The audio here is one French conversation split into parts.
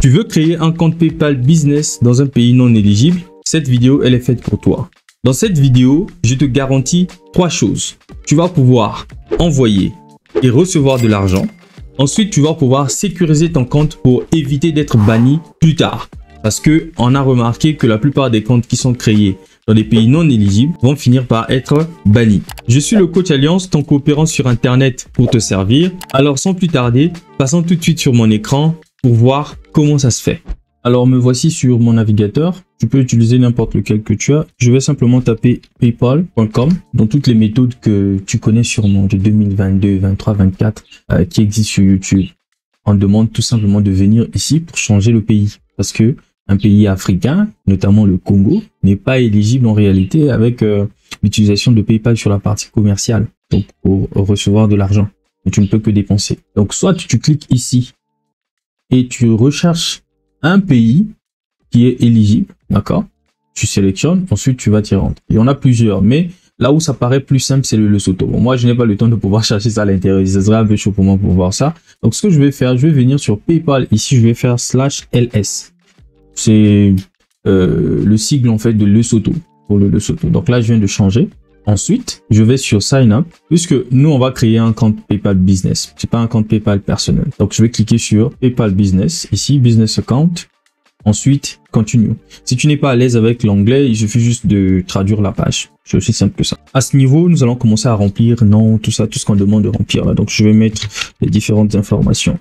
Tu veux créer un compte PayPal Business dans un pays non éligible? Cette vidéo, elle est faite pour toi. Dans cette vidéo, je te garantis 3 choses. Tu vas pouvoir envoyer et recevoir de l'argent. Ensuite, tu vas pouvoir sécuriser ton compte pour éviter d'être banni plus tard. Parce qu'on a remarqué que la plupart des comptes qui sont créés dans des pays non éligibles vont finir par être bannis. Je suis le coach Alliance, ton coopérant sur Internet pour te servir. Alors sans plus tarder, passons tout de suite sur mon écran pour voir comment ça se fait. Alors me voici sur mon navigateur. Tu peux utiliser n'importe lequel que tu as. Je vais simplement taper paypal.com dans toutes les méthodes que tu connais sûrement de 2022, 23, 24 qui existent sur YouTube. On demande tout simplement de venir ici pour changer le pays. Parce que un pays africain, notamment le Congo, n'est pas éligible en réalité avec l'utilisation de PayPal sur la partie commerciale, donc pour recevoir de l'argent. Mais tu ne peux que dépenser. Donc soit tu cliques ici et tu recherches un pays qui est éligible, d'accord? Tu sélectionnes, ensuite tu vas t'y rendre. Il y en a plusieurs, mais là où ça paraît plus simple, c'est le Lesotho. Bon, moi, je n'ai pas le temps de pouvoir chercher ça à l'intérieur. Ce serait un peu chaud pour moi pour voir ça. Donc, ce que je vais faire, je vais venir sur PayPal. Ici, je vais faire /LS. C'est le sigle en fait de Lesotho pour le Lesotho. Donc là, je viens de changer. Ensuite, je vais sur Sign Up puisque nous, on va créer un compte PayPal Business. C'est pas un compte PayPal personnel. Donc, je vais cliquer sur PayPal Business. Ici, Business Account. Ensuite, Continue. Si tu n'es pas à l'aise avec l'anglais, il suffit juste de traduire la page. C'est aussi simple que ça. À ce niveau, nous allons commencer à remplir nom, tout ça, tout ce qu'on demande de remplir là. Donc, je vais mettre les différentes informations.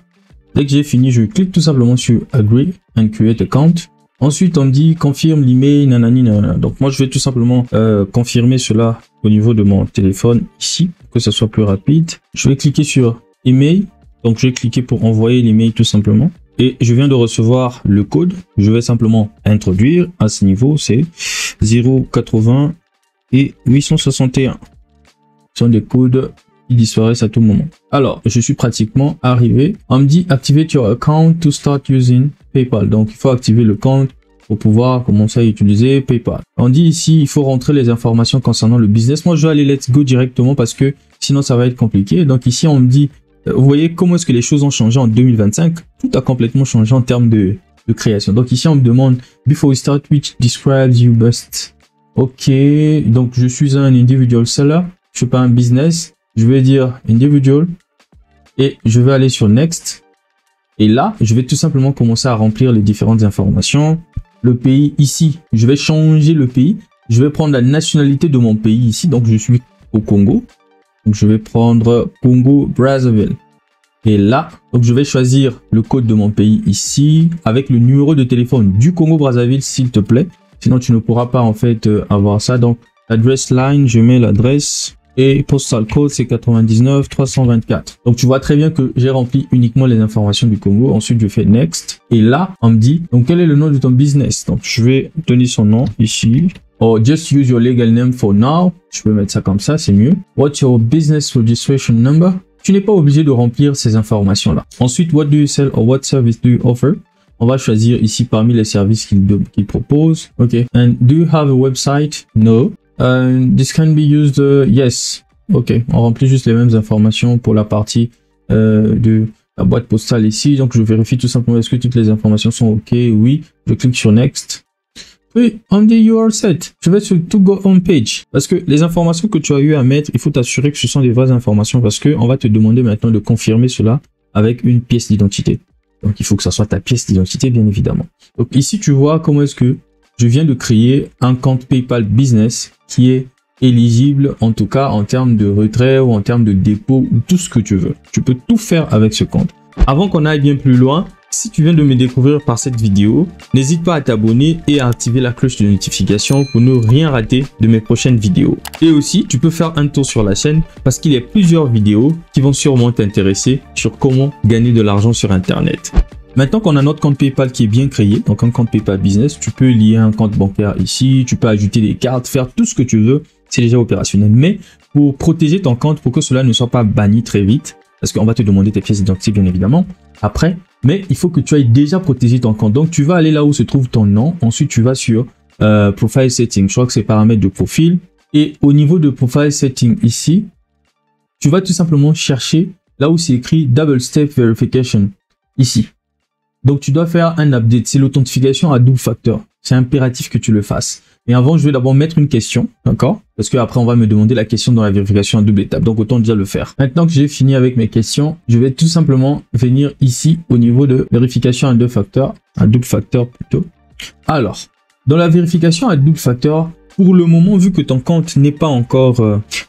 Dès que j'ai fini, je clique tout simplement sur Agree and Create Account. Ensuite, on me dit confirme l'email, nanani, nanana. Donc, moi, je vais tout simplement confirmer cela au niveau de mon téléphone ici, pour que ce soit plus rapide. Je vais cliquer sur email. Donc, je vais cliquer pour envoyer l'email tout simplement. Et je viens de recevoir le code. Je vais simplement introduire. À ce niveau, c'est 080 et 861. Ce sont des codes qui disparaissent à tout moment. Alors, je suis pratiquement arrivé. On me dit activate your account to start using PayPal. Donc, il faut activer le compte pour pouvoir commencer à utiliser PayPal. On dit ici, il faut rentrer les informations concernant le business. Moi, je vais aller let's go directement parce que sinon, ça va être compliqué. Donc, ici, on me dit, vous voyez comment est-ce que les choses ont changé en 2025. Tout a complètement changé en termes de création. Donc, ici, on me demande, before we start, which describes you best. OK. Donc, je suis un individual seller. Je suis pas un business. Je vais dire individual et je vais aller sur next. Et là, je vais tout simplement commencer à remplir les différentes informations. Le pays ici, je vais changer le pays. Je vais prendre la nationalité de mon pays ici. Donc, je suis au Congo. Donc, je vais prendre Congo Brazzaville. Et là, donc je vais choisir le code de mon pays ici avec le numéro de téléphone du Congo Brazzaville, s'il te plaît. Sinon, tu ne pourras pas en fait avoir ça. Donc, adresse line, je mets l'adresse. Et postal code, c'est 99 324. Donc, tu vois très bien que j'ai rempli uniquement les informations du Congo. Ensuite, je fais next. Et là, on me dit, donc, quel est le nom de ton business? Donc, je vais donner son nom ici. Or, just use your legal name for now. Je peux mettre ça comme ça, c'est mieux. What's your business registration number? Tu n'es pas obligé de remplir ces informations-là. Ensuite, what do you sell or what service do you offer? On va choisir ici parmi les services qu'il propose. OK. And do you have a website? No. This can be used, yes. Ok, on remplit juste les mêmes informations pour la partie de la boîte postale ici. Donc, je vérifie tout simplement est-ce que toutes les informations sont ok. Oui, je clique sur next. Oui, on dit you are set. Je vais sur to go home page parce que les informations que tu as eu à mettre, il faut t'assurer que ce sont des vraies informations parce que on va te demander maintenant de confirmer cela avec une pièce d'identité. Donc, il faut que ça soit ta pièce d'identité, bien évidemment. Donc, ici, tu vois comment est-ce que je viens de créer un compte PayPal Business qui est éligible, en tout cas en termes de retrait ou en termes de dépôt ou tout ce que tu veux. Tu peux tout faire avec ce compte. Avant qu'on aille bien plus loin, si tu viens de me découvrir par cette vidéo, n'hésite pas à t'abonner et à activer la cloche de notification pour ne rien rater de mes prochaines vidéos. Et aussi, tu peux faire un tour sur la chaîne parce qu'il y a plusieurs vidéos qui vont sûrement t'intéresser sur comment gagner de l'argent sur Internet. Maintenant qu'on a notre compte PayPal qui est bien créé, donc un compte PayPal Business, tu peux lier un compte bancaire ici, tu peux ajouter des cartes, faire tout ce que tu veux, c'est déjà opérationnel. Mais pour protéger ton compte, pour que cela ne soit pas banni très vite, parce qu'on va te demander tes pièces d'identité bien évidemment, après, mais il faut que tu aies déjà protégé ton compte. Donc tu vas aller là où se trouve ton nom, ensuite tu vas sur Profile Setting, je crois que c'est paramètres de profil, et au niveau de Profile Setting ici, tu vas tout simplement chercher là où c'est écrit Double Step Verification, ici. Donc, tu dois faire un update. C'est l'authentification à double facteur. C'est impératif que tu le fasses. Et avant, je vais d'abord mettre une question, d'accord? Parce que après, on va me demander la question dans la vérification à double étape. Donc, autant déjà le faire. Maintenant que j'ai fini avec mes questions, je vais tout simplement venir ici au niveau de vérification à double facteur plutôt. Alors, dans la vérification à double facteur, pour le moment, vu que ton compte n'est pas encore,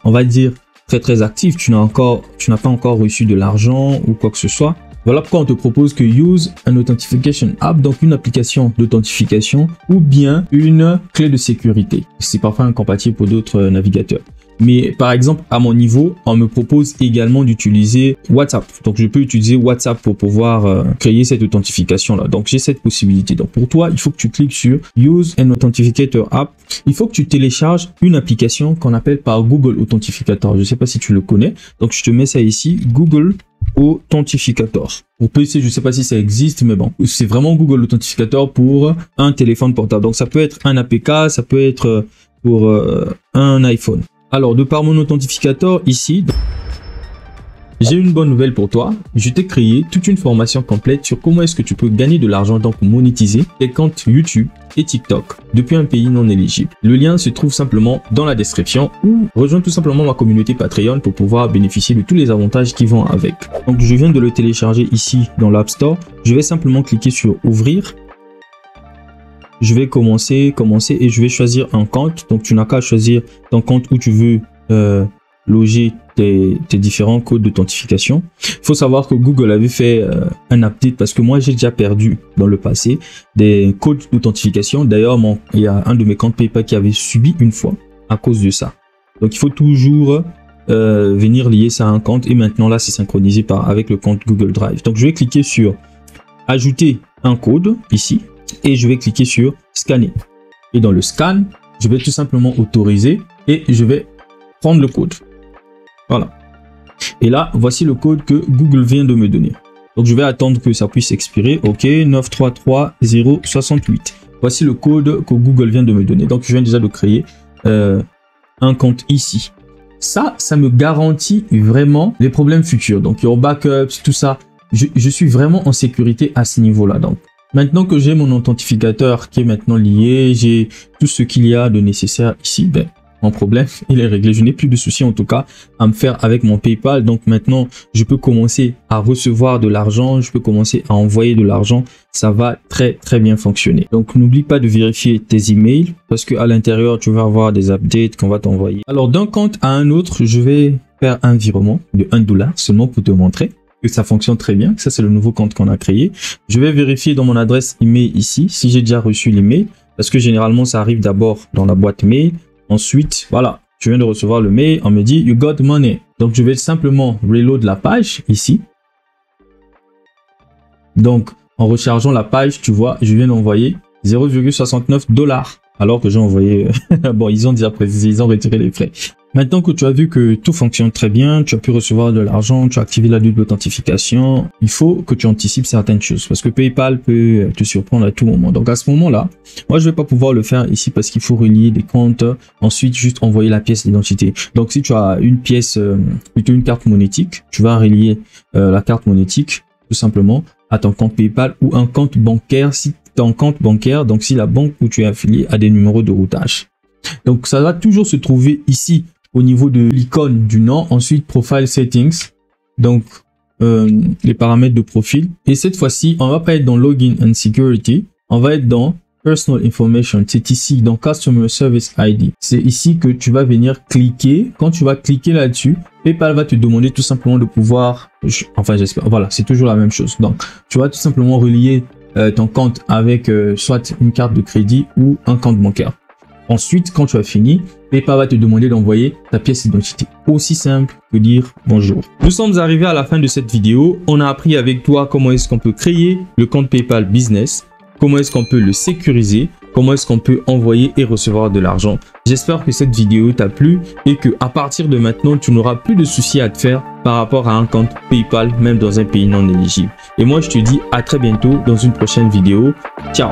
on va dire, très actif, tu n'as pas encore reçu de l'argent ou quoi que ce soit. Voilà pourquoi on te propose que use an authentication app, donc une application d'authentification ou bien une clé de sécurité. C'est parfois incompatible pour d'autres navigateurs. Mais par exemple, à mon niveau, on me propose également d'utiliser WhatsApp. Donc, je peux utiliser WhatsApp pour pouvoir créer cette authentification-là. Donc, j'ai cette possibilité. Donc, pour toi, il faut que tu cliques sur Use an Authenticator App. Il faut que tu télécharges une application qu'on appelle par Google Authentificator. Je ne sais pas si tu le connais. Donc, je te mets ça ici, Google Authentificator. Pour PC, je ne sais pas si ça existe, mais bon, c'est vraiment Google Authentificator pour un téléphone portable. Donc, ça peut être un APK, ça peut être pour un iPhone. Alors, de par mon authentificateur ici, j'ai une bonne nouvelle pour toi. Je t'ai créé toute une formation complète sur comment est-ce que tu peux gagner de l'argent, donc monétiser tes comptes YouTube et TikTok depuis un pays non éligible. Le lien se trouve simplement dans la description ou rejoins tout simplement ma communauté Patreon pour pouvoir bénéficier de tous les avantages qui vont avec. Donc, je viens de le télécharger ici dans l'App Store. Je vais simplement cliquer sur ouvrir. Je vais commencer et je vais choisir un compte. Donc, tu n'as qu'à choisir ton compte où tu veux loger tes différents codes d'authentification. Il faut savoir que Google avait fait un update parce que moi, j'ai déjà perdu dans le passé des codes d'authentification. D'ailleurs, il y a un de mes comptes PayPal qui avait subi une fois à cause de ça. Donc, il faut toujours venir lier ça à un compte. Et maintenant, là, c'est synchronisé avec le compte Google Drive. Donc, je vais cliquer sur ajouter un code ici. Et je vais cliquer sur scanner. Et dans le scan, je vais tout simplement autoriser et je vais prendre le code. Voilà. Et là, voici le code que Google vient de me donner. Donc, je vais attendre que ça puisse expirer. OK, 933068. Voici le code que Google vient de me donner. Donc, je viens déjà de créer un compte ici. Ça me garantit vraiment les problèmes futurs. Donc, your backups, tout ça. Je suis vraiment en sécurité à ce niveau-là. Donc, maintenant que j'ai mon authentificateur qui est maintenant lié, j'ai tout ce qu'il y a de nécessaire ici, ben, mon problème, il est réglé. Je n'ai plus de soucis en tout cas à me faire avec mon PayPal. Donc maintenant, je peux commencer à recevoir de l'argent, je peux commencer à envoyer de l'argent. Ça va très bien fonctionner. Donc n'oublie pas de vérifier tes emails parce qu'à l'intérieur, tu vas avoir des updates qu'on va t'envoyer. Alors d'un compte à un autre, je vais faire un virement de $1 seulement pour te montrer que ça fonctionne très bien. Ça, c'est le nouveau compte qu'on a créé. Je vais vérifier dans mon adresse email ici si j'ai déjà reçu l'email parce que généralement, ça arrive d'abord dans la boîte mail. Ensuite, voilà, je viens de recevoir le mail. On me dit you got money. Donc, je vais simplement reload la page ici. Donc, en rechargeant la page, tu vois, je viens d'envoyer 0,69 $. Alors que j'ai envoyé, bon, ils ont déjà précisé, ils ont retiré les frais. Maintenant que tu as vu que tout fonctionne très bien, tu as pu recevoir de l'argent, tu as activé la double authentification, il faut que tu anticipes certaines choses parce que PayPal peut te surprendre à tout moment. Donc à ce moment-là, moi je vais pas pouvoir le faire ici parce qu'il faut relier des comptes, ensuite juste envoyer la pièce d'identité. Donc si tu as une pièce, plutôt une carte monétique, tu vas relier la carte monétique tout simplement à ton compte PayPal ou un compte bancaire si ton compte bancaire, donc si la banque où tu es affilié a des numéros de routage. Donc ça va toujours se trouver ici au niveau de l'icône du nom, ensuite Profile Settings, donc les paramètres de profil. Et cette fois-ci, on va pas être dans Login and Security, on va être dans Personal Information. C'est ici dans Customer Service ID. C'est ici que tu vas venir cliquer. Quand tu vas cliquer là-dessus, PayPal va te demander tout simplement de pouvoir, enfin j'espère, voilà, c'est toujours la même chose. Donc tu vas tout simplement relier ton compte avec soit une carte de crédit ou un compte bancaire. Ensuite, quand tu as fini, PayPal va te demander d'envoyer ta pièce d'identité. Aussi simple que dire bonjour. Nous sommes arrivés à la fin de cette vidéo. On a appris avec toi comment est-ce qu'on peut créer le compte PayPal Business, comment est-ce qu'on peut le sécuriser, comment est-ce qu'on peut envoyer et recevoir de l'argent. J'espère que cette vidéo t'a plu et que à partir de maintenant, tu n'auras plus de soucis à te faire par rapport à un compte PayPal, même dans un pays non éligible. Et moi, je te dis à très bientôt dans une prochaine vidéo. Ciao!